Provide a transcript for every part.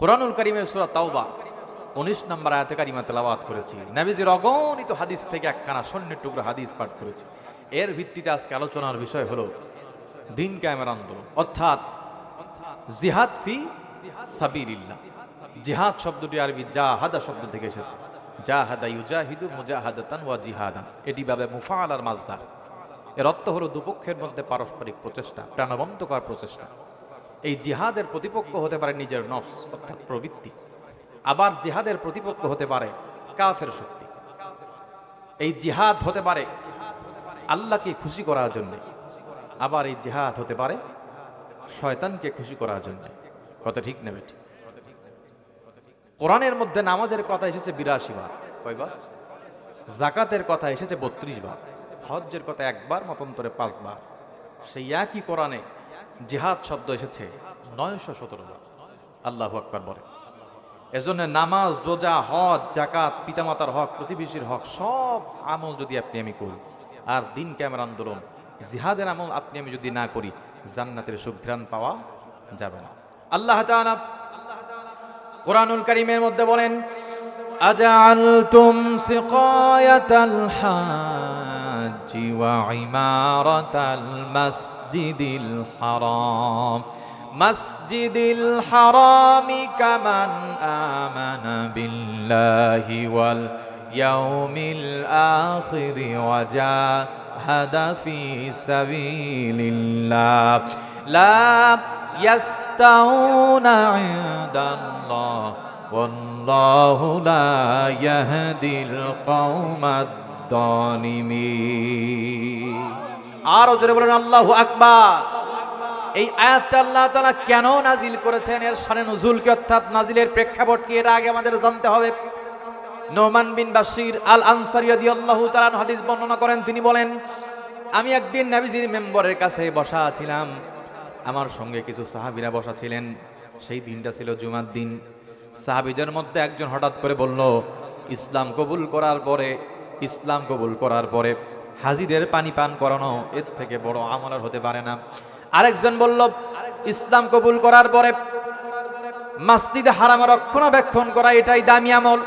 কোরআনুল কারীমের সূরা তাওবা ১৯ নম্বর আয়াতে কারিমা তেলাওয়াত করেছি। নবীজির অগণিত হাদিস থেকে একখানা স্বর্ণের টুকরা হাদিস পাঠ করেছি। এর ভিত্তিতে আজকে আলোচনার বিষয় হলো দ্বীন কায়েমের আন্দোলন, অর্থাৎ জিহাদ ফি সাবিলিল্লাহ। জিহাদ শব্দটি আরবি জাহাদা শব্দ থেকে এসেছে। জাহাদা ইউজাহিদু মুজাহাদাতান ওয়া জিহাদান, এটি ভাবে মুফাআলার মাজদার। এর অর্থ হলো দুপক্ষের মধ্যে পারস্পরিক প্রচেষ্টা, প্রাণবন্তকর প্রচেষ্টা। এই জিহাদের প্রতিপক্ষ হতে পারে নিজের নফস অর্থাৎ প্রবৃত্তি, আবার জিহাদের প্রতিপক্ষ হতে পারে কাফের শক্তি। এই জিহাদ হতে পারে আল্লাহকে খুশি করার জন্য, আবার এই জিহাদ হতে পারে শয়তানকে খুশি করার জন্য। কথা ঠিক নেবে? কোরআনের মধ্যে নামাজের কথা এসেছে ৮২ বার, কয়বার? জাকাতের কথা এসেছে ৩২ বার, হজ্জের কথা একবার, মতান্তরে ৫ বার। সেই একই কোরআনে জিহাদ শব্দ এসেছে ৯১৭ বার। আল্লাহু আকবার বলে। এজন্য নামাজ, রোজা, হজ, জাকাত, পিতামাতার হক, প্রতিবেশীর হক, সব আমল যদি আপনি আমি করি, আর দ্বীন কায়েমের আন্দোলন জিহাদের আমল আপনি আমি যদি না করি, জান্নাতের সুঘ্রাণ পাওয়া যাবে না। আল্লাহ তাআলা কোরআনুল কারীমের মধ্যে বলেন, আজআলতুম সিকায়াতাল হাজ্জি ওয়া ইমারাতাল মাসজিদিল হারাম মাসজিদিল হারামি কামান আমানা বিল্লাহি ওয়াল ইয়াউমিল আখির ওয়া জাহাদা ফি সাবিলিল্লাহ লা ইয়াস্তাউনা ইনদাল্লাহ ওয়াল্লাহু লা ইয়াহদিল কওমাদ যালিমিন। আর জোরে বলেন আল্লাহু আকবার। এই আয়াতটা আল্লাহ তাআলা কেন নাজিল করেছেন, এর শানে নুজুল কি, অর্থাৎ নাজিলের প্রেক্ষাপট কি, এটা আগে আমাদের জানতে হবে। নোমান বিন বাশির আল আনসারী রাদিয়াল্লাহু তাআলা হাদিস বর্ণনা করেন। তিনি বলেন, আমি একদিন নবীজির মেম্বরের কাছে বসা ছিলাম, আমার সঙ্গে কিছু সাহাবীরা বসা ছিলেন। সেই দিনটা ছিল জুমার দিন। সাহাবীদের মধ্যে একজন হঠাৎ করে বলল, ইসলাম কবুল করার পরে হাজীদের পানি পান করানো এর থেকে বড় আমল আর হতে পারে না। আরেকজন বলল, ইসলাম কবুল করার পরে মসজিদে হারাম রক্ষণাবেক্ষণ করা এটাই দামি আমল।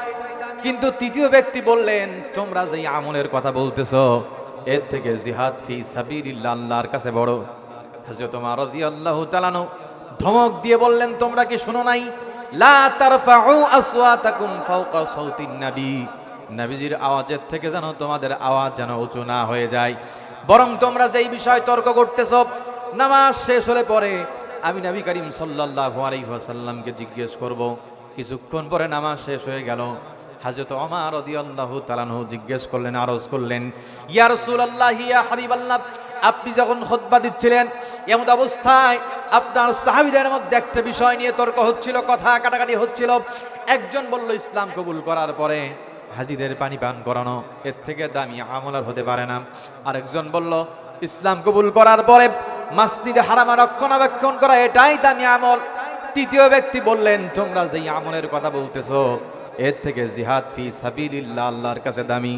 কিন্তু তৃতীয় ব্যক্তি বললেন, তোমরা যেই আমলের কথা বলতেছো এর থেকে জিহাদ ফি সাবিলিল্লাহ আল্লাহর কাছে বড়। হযরত ওমর রাদিয়াল্লাহু তাআলা ধমক দিয়ে বললেন, তোমরা কি শুনো নাই, লা তারফাউ আসওয়াতাকুম ফাওকা সাউতিন নবী, নবীজির আওয়াজের থেকে যেন তোমাদের আওয়াজ যেন উঁচু না হয়ে যায়। বরং তোমরা যেই বিষয় তর্ক করতেছো, নামাজ শেষ হলে পরে আমি নবী করিম সাল্লাল্লাহু আলাইহি ওয়াসাল্লামকে জিজ্ঞেস করব। কিছুক্ষণ পরে নামাজ শেষ হয়ে গেল। হযরত ওমর রাদিয়াল্লাহু তাআলা জিজ্ঞেস করলেন, আরজ করলেন, ইয়া রাসূলুল্লাহ, ইয়া হাবিবাল্লাহ, আপনি যখন খুতবা দিচ্ছিলেন এমন অবস্থায় আপনার সাহাবীদের মধ্যে একটা বিষয় নিয়ে তর্ক হচ্ছিল, কথা কাটাকাটি হচ্ছিল। একজন বলল, ইসলাম কবুল করার পরে হাজীদের পানি পান করানো এর থেকে দামি আমল আর হতে পারে না। আরেকজন বলল, ইসলাম কবুল করার পরে মসজিদে হারাম রক্ষণাবেক্ষণ করা এটাই দামি আমল। তৃতীয় ব্যক্তি বললেন, তোমরা যেই আমলের কথা বলতেছো এর থেকে জিহাদ ফি সাবিলিল্লাহ আল্লাহর কাছে দামি।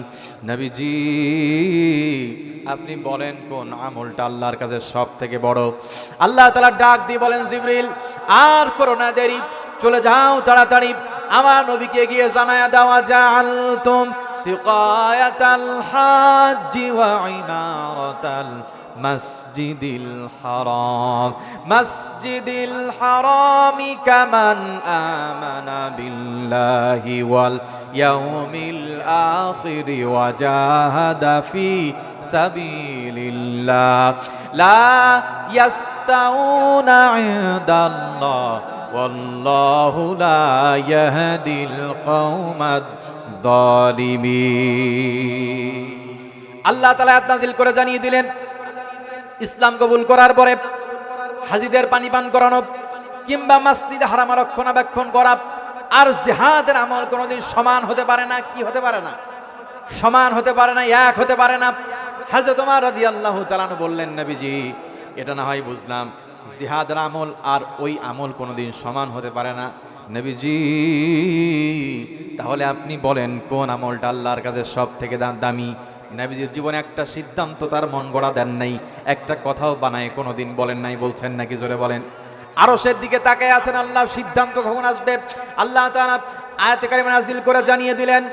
নবীজি, আপনি বলেন কোন আমলটা আল্লাহর কাছে সব থেকে বড়? আল্লাহ তাআলা ডাক দিয়ে বলেন, জিবরিল, আর করো না দেরি, চলে যাও তাড়াতাড়ি, আমার নবীকে গিয়ে জানায়া দাও, জাআলতুম সিকায়াতাল হাজ্জি ওয়া ইমারাতাল মসজিদিল হারামি কামান আমানা বিল্লাহি ওয়াল ইয়াউমিল আখির ওয়া জাহাদা ফি সাবিলিল্লাহ লা ইয়াস্তাউনা ইনদাল্লাহ ওয়াল্লাহু লা ইয়াহদিল কওমাদ যালিমিন। আল্লাহ তাআলা আয়াত নাযিল করে জানিয়ে দিলেন, ইসলাম কবুল করার পরে হাজীদের পানি পান করানো কিংবা মসজিদে হারাম রক্ষণাবেক্ষণ করা আর জিহাদের আমল কোনোদিন সমান হতে পারে না। কি হতে পারে না? সমান হতে পারে না, এক হতে পারে না। হযরত ওমর রাদিয়াল্লাহু তাআলা বললেন, নবীজি, এটা না হয় বুঝলাম, জিহাদের আমল আর ওই আমল কোনোদিন সমান হতে পারে না। নবীজি, তাহলে আপনি বলেন কোন আমলটা আল্লাহর কাছে সব থেকে দামি? নবীজির জীবনে একটা সিদ্ধান্ত তার মন গড়া দেন নাই, একটা কথাও বানায় কোনোদিন বলেন নাই, বলছেন নাকি? জোরে বলেন। আরশের দিকে তাকিয়ে আছেন। আল্লাহ সিদ্ধান্ত কখন আসবে আল্লাহ তাআলা আয়াতে কারিমা নাযিল করে জানিয়ে দিলেন,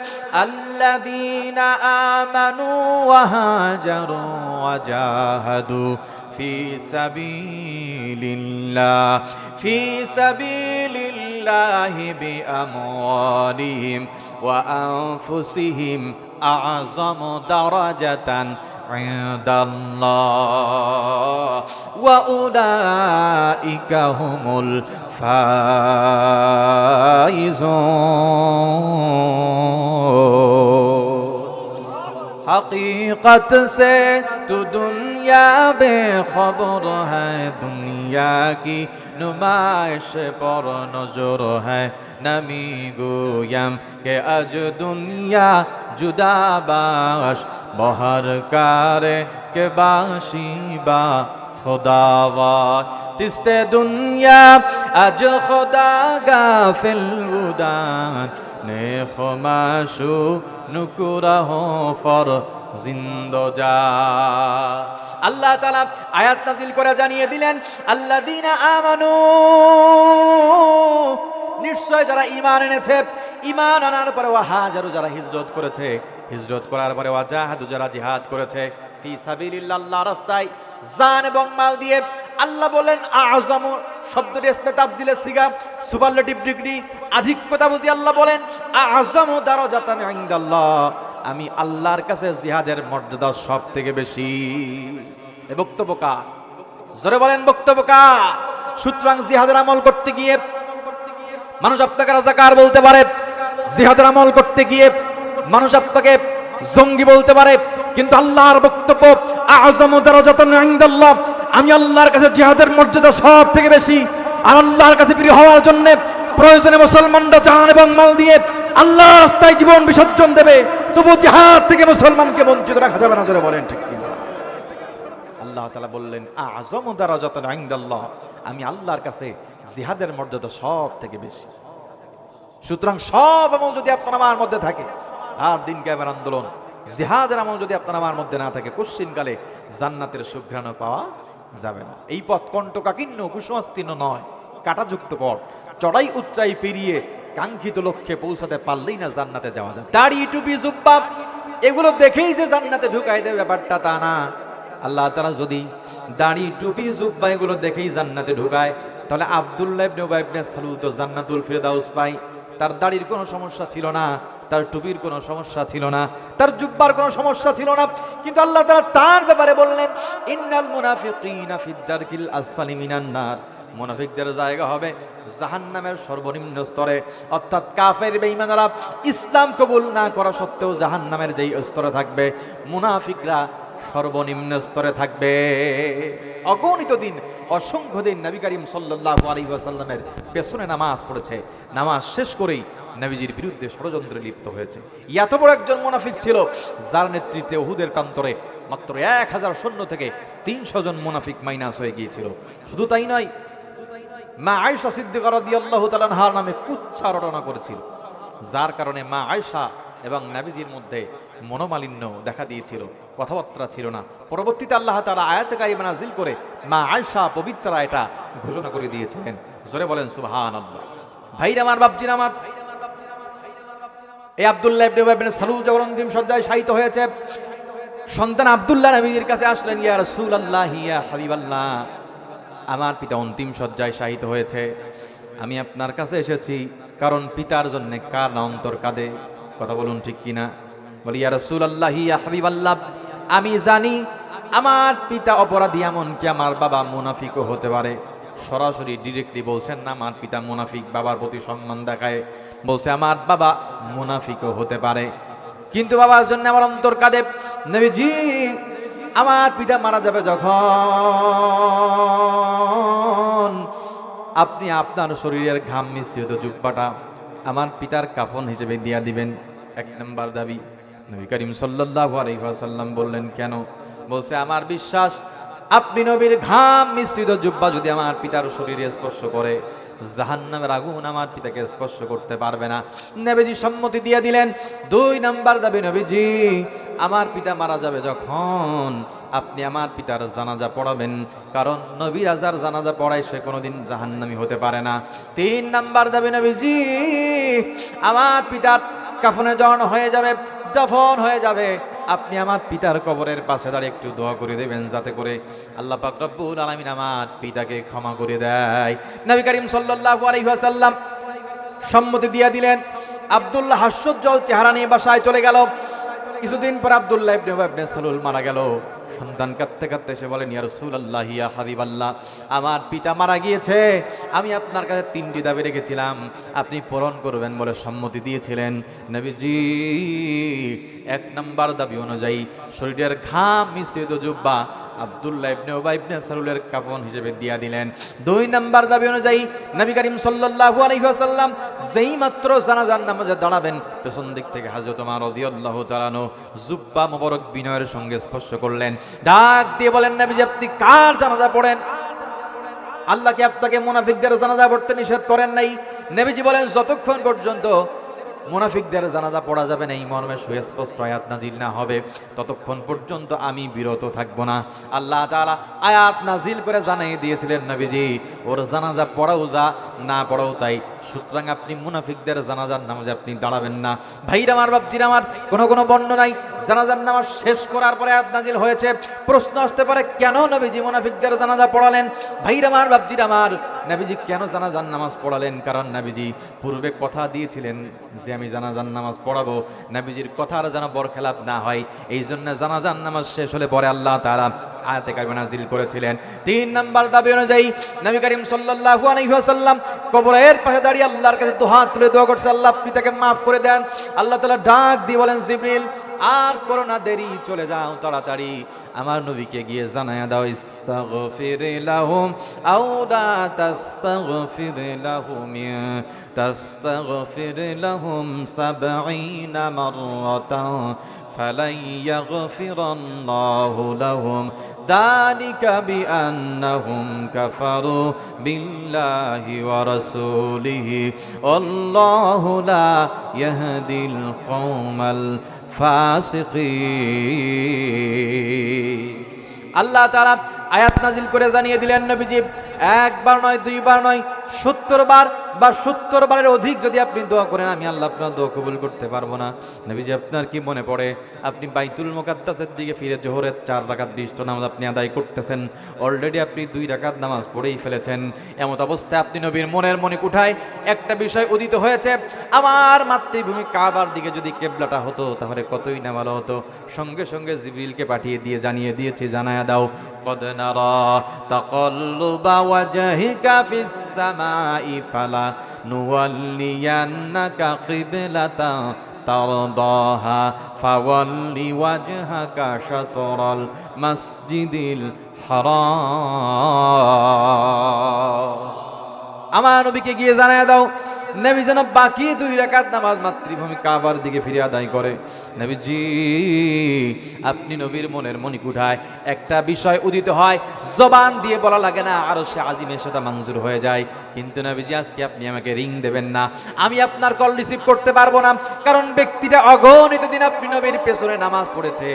আল্লাযীনা আমানু ওয়া হাজারু ওয়া জাহাদু ফি সাবিলিল্লাহি বিআমওয়ালিহিম ওয়া আনফুসিহিম আ'যামু দারাজাতান ইনদাল্লাহ ওয়া উলাইকা হুমুল हकीकत से तू दुनिया बेखबर है, दुनिया की नुमाइश पर नजर है, नमी गोयम के अज दुनिया जुदा बाश बहर कारे के बाशिबा खुदावा तिस्ते दुनिया अज खुदा गाफिल उदान ने खमाशु নুকুরাহ ফর জিন্দজা। আল্লাহ তাআলা আয়াত নাযিল করে জানিয়ে দিলেন, আল্লাযীনা আমানু, নিশ্চয় যারা ঈমান এনেছে, ঈমান আনার পরে ওয়া হাজারু, যারা হিজরত করেছে, হিজরত করার পরে ওয়া জাহাদু, যারা জিহাদ করেছে, ফি সাবিলিল্লাহ, আল্লাহর রাস্তায় জান এবং মাল দিয়ে। আল্লাহ বলেন আযমু শব্দটি ইসমে তাবদীলের সিগা, সুপারলেটিভ ডিগ্রি, আধিক্যতা বুঝি আল্লাহ বলেন আযমু দারাজাতান ইনদাল্লাহ, আমি আল্লাহর কাছে জিহাদের মর্যাদা সব থেকে বেশি। এ বক্তব্য কার? জোরে বলেন বক্তব্য কার? সুতরাং জিহাদের আমল করতে গিয়ে মানুষ আপনাকে রাজাকার বলতে পারে, জিহাদের আমল করতে গিয়ে মানুষ আপনাকে জঙ্গি বলতে পারে, কিন্তু আল্লাহর বক্তব্য আযমু দারাজাতান ইনদাল্লাহ, আমি আল্লাহর কাছে জিহাদের মর্যাদা সব থেকে বেশি। আর আল্লাহর কাছে প্রিয় হওয়ার জন্য প্রয়োজনে মুসলমানরা জান এবং মাল দিয়ে আল্লাহর রাস্তায় জীবন বিসর্জন দেবে, তবু জিহাদ থেকে মুসলমানকে বঞ্চিত রাখা যাবে না। জোরে বলেন ঠিক কিনা? আল্লাহ তাআলা বললেন আযমু দারাজাতান ইনদাল্লাহ, আমি আল্লাহর কাছে জিহাদের মর্যাদা সব থেকে বেশি। সুতরাং সব আমল যদি আপনার আমার মধ্যে থাকে, আর দিন কিয়ামতের আন্দোলন জিহাদের আমল যদি আপনার আমার মধ্যে না থাকে, কোশ্চিনকালে জান্নাতের সুঘ্রাণ পাওয়া যাবে না। এই পথ কণ্টকাকীর্ণ কুসংস্তীর্ণ নয়, কাঁটাযুক্ত পথ, চড়াই উচ্চাই পেরিয়ে কাঙ্ক্ষিত লক্ষ্যে পৌঁছাতে পারলেই না জান্নাতে যাওয়া যায়। দাড়ি টুপি জুব্বা এগুলো দেখেই যে জান্নাতে ঢুকাই দেবে ব্যাপারটা তা না। আল্লাহ তাআলা যদি দাড়ি টুপি জুব্বা এগুলো দেখেই জান্নাতে ঢুকায়, তাহলে আব্দুল্লাহ ইবনে উবাই ইবনে সালুল তো জান্নাতুল ফিরদাউস পায়। তার দাড়ির কোনো সমস্যা ছিল না, তার টুপির কোনো সমস্যা ছিল না, তার জুব্বার কোনো সমস্যা ছিল না, কিন্তু আল্লাহ তাআলা তার ব্যাপারে বললেন ইন্নাল মুনাফিকিনা ফিদ দারকিল আসফালি মিনান নার, মুনাফিকদের জায়গা হবে জাহান্নামের সর্বনিম্ন স্তরে। অর্থাৎ কাফের বেঈমানরা ইসলাম কবুল না করা সত্ত্বেও জাহান্নামের যেই স্তরে থাকবে, মুনাফিকরা সর্বনিম্ন স্তরে থাকবে। অগণিত দিন, অসংখ্য দিন নবী করিম সাল্লাল্লাহু আলাইহি ওয়াসাল্লামের পেছনে নামাজ পড়েছে, নামাজ শেষ করেই নবীজির বিরুদ্ধে ষড়যন্ত্রে লিপ্ত হয়েছে। এত বড় একজন মুনাফিক ছিল, যার নেতৃত্বে উহুদের প্রান্তরে মাত্র 1000 সৈন্য থেকে 300 জন মুনাফিক মাইনাস হয়ে গিয়েছিল। শুধু তাই নয়, মা আয়েশা সিদ্দিকা রাদিয়াল্লাহু তাআলা আনহার নামে কুচ্ছা রটনা করেছিল, যার কারণে মা আয়েশা এবং নবীজির মধ্যে মনোমালিন্য দেখা দিয়েছিল, কথাবার্তা ছিল না। পরবর্তীতে আল্লাহ তাআলা আয়াতে কারিমা নাযিল করে মা আয়েশা পবিত্রা এটা ঘোষণা করে দিয়েছিলেন। জোরে বলেন সুবহানাল্লাহ। ভাইরা আমার, বাপজিরা আমার, এই আব্দুল্লাহ ইবনে উবাই ইবনে সালুল যখন অন্তিম শয্যায় শায়িত হয়েছে, সন্তান আব্দুল্লাহ নবীর কাছে আসলেন, ইয়া রাসূলুল্লাহ, ইয়া হাবিবাল্লাহ, আমার পিতা অন্তিম শয্যায় শায়িত হয়েছে, আমি আপনার কাছে এসেছি কারণ পিতার জন্য কার না অন্তর কাঁদে? কথা বলুন ঠিক কিনা? বলি ইয়া রাসূলুল্লাহ, ইয়া হাবিবাল্লাহ, আমি জানি আমার পিতা অপরাধী, এমনকি আমার বাবা মুনাফিকও হতে পারে। সরাসরি ডিরেক্টলি বলছেন না আমার পিতা মুনাফিক, বাবার প্রতি সম্মান দেখায় বলছে আমার বাবা মুনাফিকও হতে পারে, কিন্তু বাবার জন্য আমার অন্তর কাঁদে। নবীজি, আমার পিতা মারা যাবে যখন, আপনি আপনার শরীরের ঘাম মিশ্রিত জুব্বাটা আমার পিতার কাফন হিসেবে দিয়া দিবেন। এক নম্বর দাবি। নবী করিম সাল্লাল্লাহু আলাইহি ওয়াসাল্লাম বললেন, কেন? বলছে আমার বিশ্বাস আপনি নবীর ঘাম মিশ্রিত জুব্বা যদি আমার পিতার শরীরে স্পর্শ করে, জাহান্নামের আগুন আমার পিতাকে স্পর্শ করতে পারবে না। নবীজি সম্মতি দিয়ে দিলেন। 2 নাম্বার দাবি, নবীজি আমার পিতা মারা যাবে যখন আপনি আমার পিতার জানাজা পড়াবেন, কারণ নবী রাজার জানাজা পড়ায় সে কোনোদিন জাহান্নামী হতে পারে না। 3 নাম্বার দাবি, নবীজি আমার পিতার কাফনে জড়ানো হয়ে যাবে, দাফন হয়ে যাবে, আপনি আমার পিতার কবরের পাশে দাঁড়িয়ে একটু দোয়া করে দেবেন, যাতে করে আল্লাহ পাক রব্বুল আলামিন আমার পিতাকে ক্ষমা করে দেয়। নবী করিম সাল্লাল্লাহু আলাইহি ওয়াসাল্লাম সম্মতি দিয়ে দিলেন। আব্দুল্লাহ হাস্যোজ্জ্বল চেহারা নিয়ে বাসায় চলে গেল। কিছুদিন পর আব্দুল্লাহ ইবনে উবাই ইবনে সালুল মারা গেল। সন্তান কাঁদতে কাঁদতে এসে বলেন, ইয়া রাসূলুল্লাহ, ইয়া হাবিবাল্লাহ, আমার পিতা মারা গিয়েছে, আমি আপনার কাছে 3টি দাবি রেখেছিলাম, আপনি পূরণ করবেন বলে সম্মতি দিয়েছিলেন। নবীজি 1 নাম্বার দাবি অনুযায়ী শরীরের ঘাম মিশ্রিত জুব্বা আব্দুল্লাহ ইবনে উবাই ইবনে সালুলের কাফন হিসেবে দিয়া দিলেন। 2 নাম্বার দাবি অনুযায়ী নবী করিম সাল্লাল্লাহু আলাইহি ওয়াসাল্লাম যেই মাত্র জানাজার নামাজে দাঁড়াবেন, পেছন দিক থেকে হযরত ওমর রাদিয়াল্লাহু তাআলা আনহু জুব্বা মোবারক বিনয়ের সঙ্গে স্পর্শ করলেন, ডাক দিয়ে বলেন, নবীজি আপনি কার জানাজা পড়েন? আল্লাহ কি আপনাকে মুনাফিকদের জানাজা পড়তে নিষেধ করেন নাই? নবীজি বলেন, যতক্ষণ পর্যন্ত মুনাফিকদের জানাজা পড়া যাবে না, এই মর্মে সুস্পষ্ট আয়াত নাজিল না হবে, ততক্ষণ পর্যন্ত আমি বিরত থাকব না। আল্লাহ তাআলা আয়াত নাজিল করে জানিয়ে দিয়েছিলেন, নবীজি ওর জানাজা পড়াও যা, না পড়াও তাই, সুতরাং আপনি মুনাফিকদের জানাজার নামাজে আপনি দাঁড়াবেন না। ভাইরা আমার, বাপজিরা আমার, কোনো বর্ণনায় জানাজার নামাজ শেষ করার পরে আয়াত নাজিল হয়েছে। প্রশ্ন আসতে পারে, কেন নবীজি মুনাফিকদের জানাজা পড়ালেন? ভাইরা আমার, বাপজিরা আমার, নবীজি কেন জানাজার নামাজ পড়ালেন? কারণ নবীজি পূর্বে কথা দিয়েছিলেন যে আমি জানাজার নামাজ পড়াবো, নবীজির কথার যেন বরখেলাপ না হয়, এই জন্য জানাজার নামাজ শেষ হলে পরে আল্লাহ তাআলা আয়াতে কারিমা নাজিল করেছিলেন। 3 নাম্বার দাবি অনুযায়ী নবী করিম সাল্লাল্লাহু আলাইহি ওয়াসাল্লাম কবরের পাশে দাঁড়িয়ে আল্লাহর কাছে দুহাত তুলে দোয়া করছে, আল্লাহ আপনি তাকে মাফ করে দেন। আল্লাহ তাআলা ডাক দিয়ে বলেন, জিবরিল আর করো না দেরি, চলে যাও তাড়াতাড়ি, আমার নবীকে গিয়ে জানায়া দাও, ইস্তাগফির লাহুম আও লা তাস্তাগফির লাহুম, তাস্তাগফির লাহুম 70 মাররাতান ফালাই ইয়াগফিরাল্লাহু লাহুম যালিকা বিআন্নাহুম কাফারু বিল্লাহি ওয়া রাসূলিহি আল্লাহু লা ইয়াহদিল কওমাল ফাসিকিন। আল্লাহ তাআলা আয়াত নাজিল করে জানিয়ে দিলেন, নবীজি একবার নয়, 2 বার নয়, 70 বার বা 70 বারের অধিক যদি আপনি দোয়া করেন, আমি আল্লাহ আপনার দোয়া কবুল করতে পারবো না। নবীজি আপনার কি মনে পড়ে, আপনি বাইতুল মুকাদ্দাসের দিকে ফিরে জোহরের 4 রাকাত বিশিষ্ট নামাজ আপনি আদায় করতেছেন, অলরেডি আপনি 2 রাকাত নামাজ পড়েই ফেলেছেন। এমত অবস্থায় আপনি নবীর মনের মণিকুঠায় একটা বিষয় উদিত হয়েছে, আমার মাতৃভূমি কাবার দিকে যদি কেবলাটা হতো তাহলে কতই না ভালো হতো। সঙ্গে সঙ্গে জিবরিলকে পাঠিয়ে দিয়ে জানিয়ে দিয়েছি, জানায়া দাও, কদ নারা তাকাল্লুবা ওয়াজহিকা ফিস সামাই ফালা নুওয়াল্লিয়ান্নাকা কিবলাতান তারদাহা ফাওয়াল্লি ওয়াজহাকা শাতরাল মাসজিদিল হারাম। আমার নবীকে গিয়ে জানায়া দাও, নবী যেন বাকি 2 রাকাত নামাজ মাতৃভূমি কাবার দিকে ফিরে আদায় করে। নবীজি আপনি নবীর মনের মণিকুঠায় একটা বিষয় উদিত হয়, জবান দিয়ে বলা লাগে না, আরো সে আজিমের সাথে মঞ্জুর হয়ে যায়। কিন্তু নবীজি আজকে আপনি আমাকে রিং দেবেন না, আমি আপনার কল রিসিভ করতে পারবো না, কারণ ব্যক্তিটা অগণিত দিন আপনি নবীর পেছনে নামাজ পড়েছে,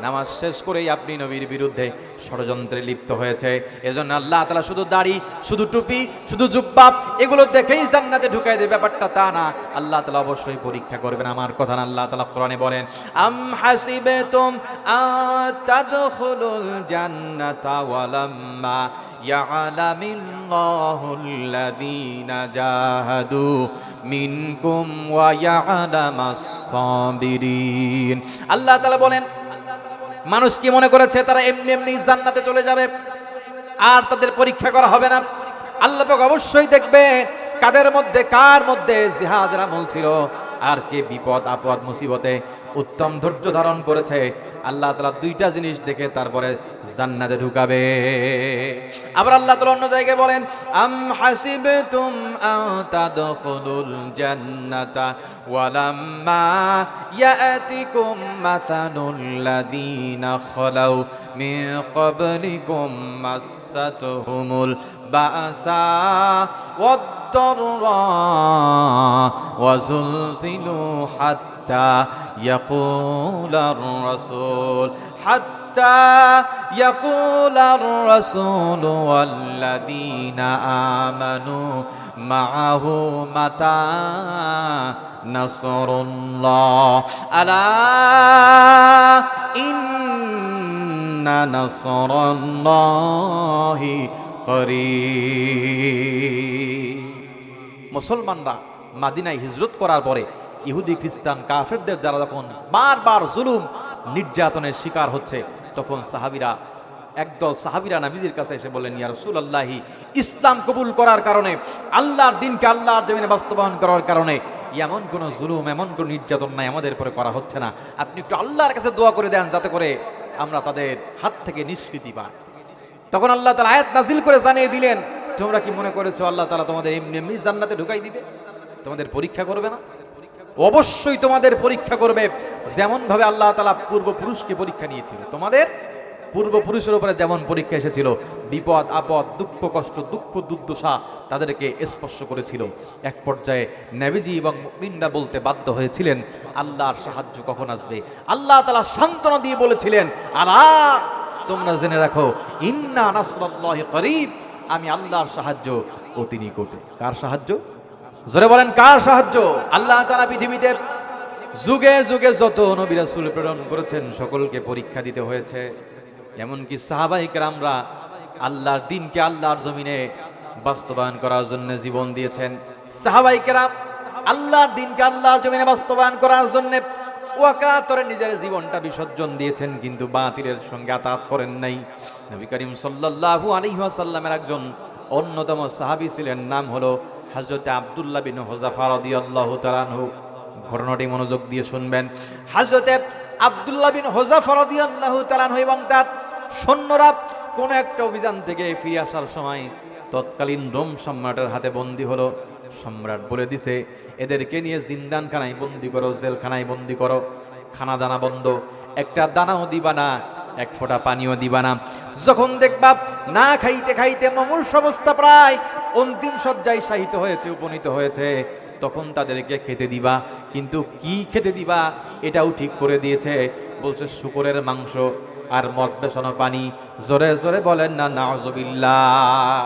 নামাজ শেষ করেই আপনি নবীর বিরুদ্ধে ষড়যন্ত্রে লিপ্ত হয়েছে। এজন্য আল্লাহ তাআলা শুধু দাড়ি, শুধু টুপি, শুধু জুব্বা এগুলো দেখেই জান্নাতে ঢুকাই দেবে, ব্যাপারটা তা না। আল্লাহ তাআলা অবশ্যই পরীক্ষা করবেন। আমার কথা না, আল্লাহ তাআলা কোরআনে বলেন, আম হাসিবাতুম আতাদখুলুল জান্নাতা ওয়ালাম্মা ইয়ালামিল্লাহুল্লাযীনা জাহাদু মিনকুম ওয়া ইয়ালামাস সাবিরিন। আল্লাহ তাআলা বলেন, মানুষ কি মনে করেছে তারা এমনি এমনি জান্নাতে চলে যাবে আর তাদের পরীক্ষা করা হবে না? আল্লাহ পাক অবশ্যই দেখবে কার মধ্যে জিহাদের আমল ছিল, আর কে বিপদ আপদ মুসিবতে উত্তম ধৈর্য ধারণ করেছে। আল্লাহ তাআলা 2টা জিনিস দেখে তারপরে জান্নাতে ঢুকাবে। আবার আল্লাহ তাআলা অন্য জায়গায় বলেন, আম হাসিবতুম আন তাদখুলুল জান্নাতা ওয়ালাম্মা ইয়াতিকুম মাসালুল লাযীনা খালাউ মিন ক্বাবলিকুম মাসাতুহুমুল বাসা ওয়াদ الضرا وزلزلوا حتى يقول الرسول والذين آمنوا معه متى نصر الله ألا إن نصر الله قريب মুসলমানরা মাদিনায় হিজরত করার পরে ইহুদি খ্রিস্টান কাফেরদের যারা যখন বারবার জুলুম নির্যাতনের শিকার হচ্ছে, তখন একদল সাহাবীরা নবীজির কাছে এসে বললেন, ইয়া রাসূলুল্লাহি, ইসলাম কবুল করার কারণে, আল্লাহর দ্বীনকে আল্লাহর জমিনে বাস্তবায়ন করার কারণে এমন কোন জুলুম, এমন কোন নির্যাতন নাই আমাদের উপরে করা হচ্ছে না। আপনি একটু আল্লাহর কাছে দোয়া করে দেন যাতে করে আমরা তাদের হাত থেকে নিষ্কৃতি পাই। তখন আল্লাহ তাআলা আয়াত নাযিল করে জানিয়ে দিলেন, তোমরা কি মনে করেছো আল্লাহ তাআলা তোমাদের এমনি এমনি জান্নাতে ঢুকাই দিবে? তোমাদের পরীক্ষা করবে না? অবশ্যই তোমাদের পরীক্ষা করবে। যেমন ভাবে আল্লাহ তাআলা পূর্বপুরুষকে পরীক্ষা নিয়েছিল, তোমাদের পূর্বপুরুষের উপরে যেমন পরীক্ষা এসেছিল, বিপদ আপদ, দুঃখ কষ্ট, দুঃখ দুর্দশা তাদেরকে স্পর্শ করেছিল। এক পর্যায়ে নবীজি এবং মুমিনরা বলতে বাধ্য হয়েছিলেন, আল্লাহর সাহায্য কখন আসবে? আল্লাহ তাআলা সান্ত্বনা দিয়ে বলেছিলেন, আলা, তোমরা জেনে রাখো, ইন্না নাসরুল্লাহি করিব, আমি আল্লাহর সাহায্য অতি নিকটে। কার সাহায্য? জোরে বলেন, কার সাহায্য? আল্লাহ তাআলা পৃথিবীতে যুগে যুগে যত নবী রাসূল প্রেরণ করেছেন সকলকে পরীক্ষা দিতে হয়েছে। এমনকি সাহাবায়ে কেরামরা আল্লাহর দ্বীনকে আল্লাহর জমিনে বাস্তবায়ন করার জন্য জীবন দিয়েছেন। সাহাবায়ে কেরাম আল্লাহর দ্বীনকে আল্লাহর জমিনে বাস্তবায়ন করার জন্য ওয়াকাতরে নিজের জীবনটা বিসর্জন দিয়েছেন, কিন্তু বাতিলের সঙ্গে আতাত করেন নাই। নবী করিম সাল্লাল্লাহু আলাইহি ওয়াসাল্লামের একজন অন্যতম সাহাবী ছিলেন, নাম হলো হযরত আব্দুল্লাহ বিন হুযাফা রাদিয়াল্লাহু তাআলা আনহু। ঘটনাটি মনোযোগ দিয়ে শুনবেন। হযরত আব্দুল্লাহ বিন হুযাফা রাদিয়াল্লাহু তাআলা আনহু এবং তার সৈন্যরা কোন একটা অভিযান থেকে ফিরে আসার সময় তৎকালীন রোম সম্রাটের হাতে বন্দী হলো। সম্রাট বলে দিছে, এদেরকে নিয়ে জিন্দানখানায় বন্দী করো, জেলখানায় বন্দী করো, খানা দানা বন্ধ, একটা দানাও দিবা না, এক ফোঁটা পানিও দিবা না। যখন দেখবা না খাইতে খাইতে মুমূর্ষ অবস্থা, প্রায় অন্তিম শয্যায় শায়িত হয়েছে, উপনীত হয়েছে, তখন তাদেরকে খেতে দিবা। কিন্তু কি খেতে দিবা এটাও ঠিক করে দিয়েছে। বলছে শুকরের মাংস আর মদ মেশানো পানি। জোরে জোরে বলেন না নাউজুবিল্লাহ।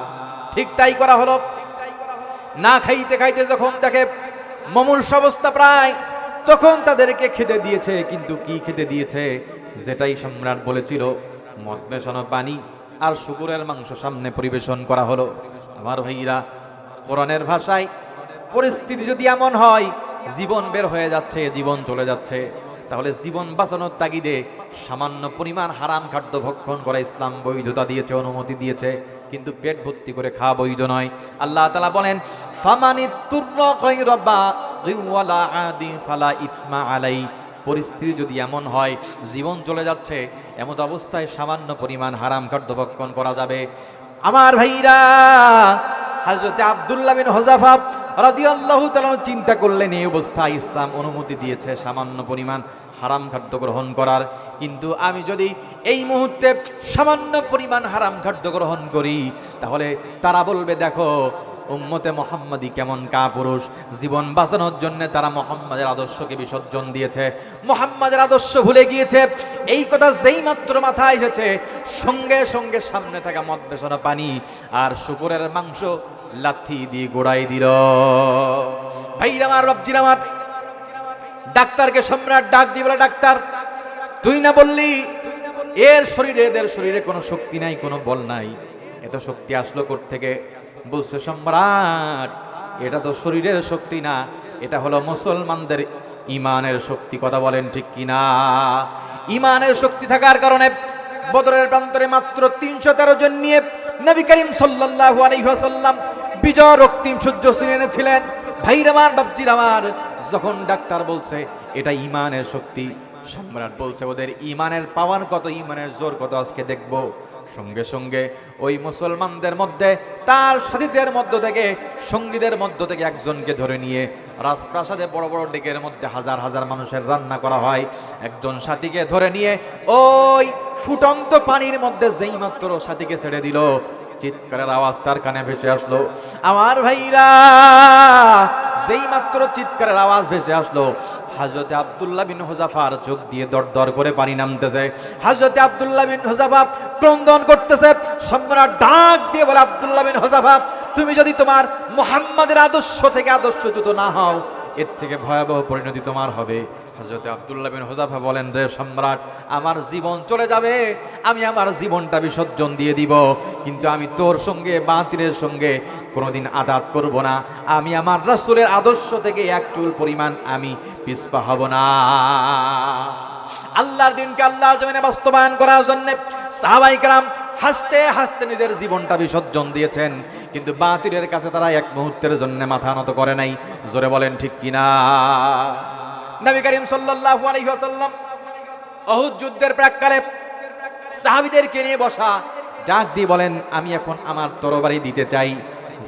ঠিক তাই করা হলো। না খাইতে খাইতে যখন দেখে মুমূর্ষ অবস্থা প্রায়, তখন তাদেরকে খেতে দিয়েছে। কিন্তু কি খেতে দিয়েছে? যেটাই সম্রাট বলেছিল, মদ মেশানো পানি আর শুকরের মাংস সামনে পরিবেশন করা হলো। আমার ভাইরা, কোরআনের ভাষায় পরিস্থিতি যদি এমন হয় জীবন বের হয়ে যাচ্ছে, জীবন চলে যাচ্ছে, তাহলে জীবন বাঁচানোর তাগিদে সামান্য পরিমাণ হারাম খাদ্য ভক্ষণ করা ইসলাম বৈধতা দিয়েছে, অনুমতি দিয়েছে, কিন্তু পেট ভর্তি করে খাওয়া বৈধ নয়। আল্লাহ তাআলা বলেন, ফামানিতুররা গায়রা বাগিন ওয়ালা আদি ফালা ইসমা আলাই। পরিস্থিতি যদি এমন হয় জীবন চলে যাচ্ছে, এমন অবস্থায় সামান্য পরিমাণ হারাম খাদ্য ভক্ষণ করা যাবে। আমার ভাইরা, হযরত আব্দুল্লাহ বিন হুযাফা রাদিয়াল্লাহু তাআলা চিন্তা করলেন, এই অবস্থায় ইসলাম অনুমতি দিয়েছে সামান্য পরিমাণ হারাম খাদ্য গ্রহণ করার, কিন্তু আমি যদি এই মুহূর্তে সামান্য পরিমাণ হারাম খাদ্য গ্রহণ করি, তাহলে তারা বলবে, দেখো উম্মতে মুহাম্মাদি কেমন কাপুরুষ, জীবন বাঁচানোর জন্য তারা মুহাম্মাদের আদর্শকে বিসর্জন দিয়েছে, মুহাম্মাদের আদর্শ ভুলে গিয়েছে। এই কথা যেই মাত্র মাথায় এসেছে, সঙ্গে সঙ্গে সামনে থাকা মদ মেশানো পানি আর শুকরের মাংস লাথি দিয়ে গোড়াই দিল। ভাইরা আমার, বাপজিরা আমার, ডাক্তারকে সম্রাট ডাক দিয়ে বলে, ডাক্তার তুই না বললি এর শরীরে, এদের শরীরে কোনো শক্তি নাই, কোনো বল নাই, এত শক্তি আসলো কোত্থেকে? বলছে সম্রাট, এটা তো শরীরের শক্তি না, এটা হলো মুসলমানদের ইমানের শক্তি। কথা বলেন ঠিক কিনা? ইমানের শক্তি থাকার কারণে বদরের প্রান্তরে মাত্র ৩১৩ জন নিয়ে নবী করিম সাল্লাল্লাহু আলাইহি ওয়াসাল্লাম বিজয় রক্তিম সূর্য এনেছিলেন। ভাইরা আমার, বাপজিরা আমার, যখন ডাক্তার বলছে এটা ইমানের শক্তি, সম্রাট বলছে ওদের ইমানের পাওয়ার কত, ইমানের জোর কত আজকে দেখবো। সঙ্গে সঙ্গে ওই মুসলমানদের মধ্যে তার সাথীদের মধ্য থেকে, সঙ্গীদের মধ্য থেকে একজনকে ধরে নিয়ে রাজপ্রাসাদে বড় বড় ডেকের মধ্যে হাজার হাজার মানুষের রান্না করা হয়। একজন সাথীকে ধরে নিয়ে ওই ফুটন্ত পানির মধ্যে যেই মাত্র সাথীকে ছেড়ে দিল, চিৎকারের আওয়াজ তার কানে ভেসে আসলো। আমার ভাইরা, যেই মাত্র চিৎকারের আওয়াজ ভেসে আসলো, হযরতে আব্দুল্লাহ বিন হুযাফার চোখ দিয়ে দরদর করে পানি নামতেছে। হযরতে আব্দুল্লাহ বিন হুযাফা ক্রন্দন করতেছে। সম্রাট ডাক দিয়ে বলে, আব্দুল্লাহ বিন হুযাফা, তুমি যদি তোমার মুহাম্মাদের আদর্শ থেকে আদর্শচ্যুত না হও, এর থেকে ভয়াবহ পরিণতি তোমার হবে। হযরতে আব্দুল্লাহ বিন হুযাফা বলেন, রে সম্রাট, আমার জীবন চলে যাবে, আমি আমার জীবনটা বিসর্জন দিয়ে দিব, কিন্তু আমি তোর সঙ্গে বাতিলের সঙ্গে কোনোদিন আদাত করব না। আমি আমার রাসূলের আদর্শ থেকে এক চুল পরিমাণ আমি পিছপা হব না। আল্লাহর দিনকে আল্লাহর জমিনে বাস্তবায়ন করার জন্য সাহাবায়ে কেরাম হাসতে হাসতে নিজের জীবনটা বিসর্জন দিয়েছেন, কিন্তু বাতিলের কাছে তারা এক মুহূর্তের জন্য মাথা নত করে নাই। জোরে বলেন ঠিক কিনা? নবী করিম সাল্লাল্লাহু আলাইহি ওয়াসাল্লাম উহুদ যুদ্ধের প্রাক্কালে সাহাবীদেরকে নিয়ে বসা, ডাক দিয়ে বলেন, আমি এখন আমার তরবারি দিতে চাই।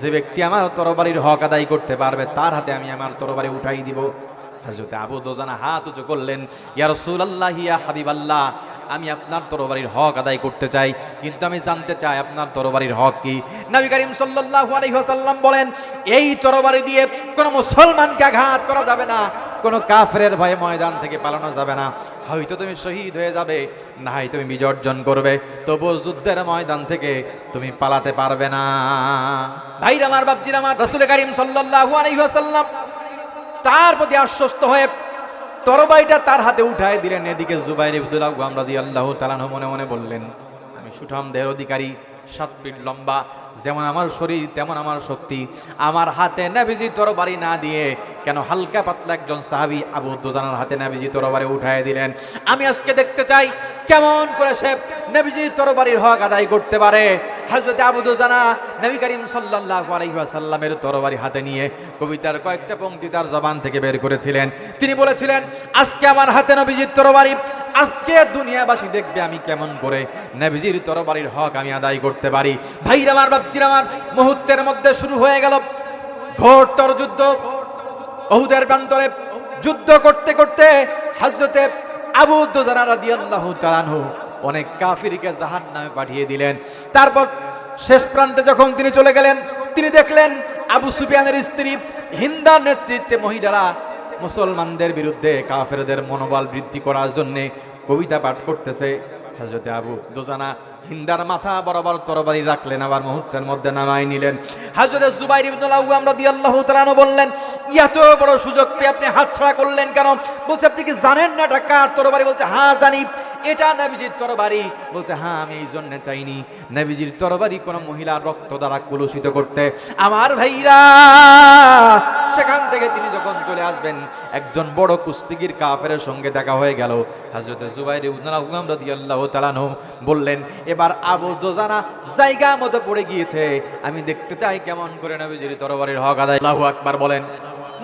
যে ব্যক্তি আমার তরবারির হক আদায় করতে পারবে, তার হাতে আমি আমার তরবারি উঠাই দিব। হযরত আবু দুজানা হাত উঁচু করলেন, ইয়া রাসূলুল্লাহ, ইয়া হাবিবাল্লাহ, আমি আপনার তরবারির হক আদায় করতে চাই, কিন্তু আমি জানতে চাই আপনার তরবারির হক কি। নবী করিম সাল্লাল্লাহু আলাইহি ওয়াসাল্লাম বলেন, এই তরবারি দিয়ে কোনো মুসলমানকে আঘাত করা যাবে না, কোনো কাফেরের ভয়ে ময়দান থেকে পালানো যাবে না। হয়তো তুমি শহীদ হয়ে যাবে, না হয় তুমি বিজয় অর্জন করবে, তবু যুদ্ধের ময়দান থেকে তুমি পালাতে পারবে না। ভাইরা আমার, বাপজিরা আমার, রাসূল করিম সাল্লাল্লাহু আলাইহি ওয়াসাল্লাম তার প্রতি আশ্বস্ত হয়ে তরবারিটা তার হাতে উঠায় দিলেন। এদিকে জুবাইর ইবনুল আওয়াম রাদিয়াল্লাহু তাআলা মনে মনে বললেন, আমি সুঠাম দেহের অধিকারী, 7 ফিট লম্বা, যেমন আমার শরীর তেমন আমার শক্তি, আমার হাতে নবীজি তরবারি না দিয়ে কেন হালকা পাতলা একজন সাহাবী আবু দুজানার হাতে নবীজি তরবারি উঠায় দিলেন। আমি আজকে দেখতে চাই কেমন করে সে নবীজি তরবারির হক আদায় করতে পারে। হযরত আবু দুজানা নবী করিম সাল্লাল্লাহু আলাইহি ওয়াসাল্লামের তরবারি হাতে নিয়ে কবিতার কয়েকটা পংক্তি তার জবান থেকে বের করেছিলেন। তিনি বলেছিলেন, আজকে আমার হাতে নবীজির তরবারি, আজকে দুনিয়াবাসী দেখবে আমি কেমন করে নবীজির তরবারির হক আমি আদায় করতে পারি। ভাইরা আমার, বাপজিরা আমার, মুহূর্তের মধ্যে শুরু হয়ে গেল ঘোরতর যুদ্ধ। উহুদের প্রান্তরে যুদ্ধ করতে করতে হযরতে আবু দুজানা রাদিয়াল্লাহু তাআলা আনহু অনেক কাফিরকে জাহান্নামে পাঠিয়ে দিলেন। তারপর শেষ প্রান্তে যখন তিনি চলে গেলেন, তিনি দেখলেন আবু সুফিয়ানের স্ত্রী হিন্দার নেতৃত্বে মহিলারা মুসলমানদের বিরুদ্ধে কাফেরদের মনোবল বৃদ্ধি করার জন্য কবিতা পাঠ করতেছে। হযরতে আবু দুজানা হিন্দার মাথা বরাবর তরবারি রাখলেন, আবার মুহূর্তের মধ্যে নামাই নিলেন। হযরত জুবাইর ইবনুল আওয়াম রাদিয়াল্লাহু তাআলা আনহু বললেন, এত বড় সুযোগ পেয়ে আপনি হাতছাড়া করলেন কেন? বলছে, আপনি কি জানেন না এটা কার তরবারি? বলছে, হ্যাঁ জানি, এটা নবীজির তরবারি। বলছে, হ্যাঁ আমি এই জন্য চাইনি নবীজির তরবারি কোন মহিলার রক্ত দ্বারা কলুষিত করতে। আমার ভাইরা, সেখান থেকে তিনি যখন চলে আসবেন, একজন বড় কুস্তিগির কাফেরের সঙ্গে দেখা হয়ে গেল। হযরত জুবাইর ইবনুল আওয়াম রাদিয়াল্লাহু তাআলা আনহু বললেন, এবার আবু দুজানা জায়গা মতো পড়ে গিয়েছে, আমি দেখতে চাই কেমন করে নবীজির তরবারির হক আদায়। আল্লাহু আকবার বলেন।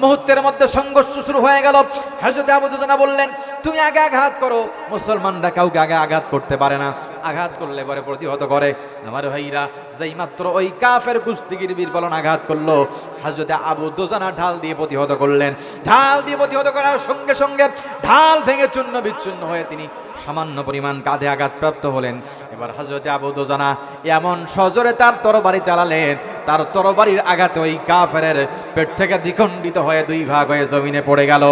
মুহূর্তের মধ্যে সংঘর্ষ শুরু হয়ে গেল। হযরত আবু দুজানা বললেন, তুমি আগে আঘাত করো। মুসলমানরা কাউকে আগে আঘাত করতে পারে না, আঘাত করলে পরে প্রতিহত করে। আমার ভাইরা, যেই মাত্র ওই কাফের কুস্তিগির বীরবলন আঘাত করলো, হযরত আবু দুজানা ঢাল দিয়ে প্রতিহত করলেন। ঢাল দিয়ে প্রতিহত করার সঙ্গে সঙ্গে ঢাল ভেঙে চূর্ণ বিচ্ছিন্ন হয়ে তিনি সামান্য পরিমাণ কাঁধে আঘাতপ্রাপ্ত হলেন। এবার হযরত আবু দুজানা এমন সজোরে তার তরবারি চালালেন, তার তরবারির আঘাতে ওই কাফেরের পেট থেকে দ্বিখণ্ডিত হয়ে 2 ভাগ হয়ে জমিনে পড়ে গেল।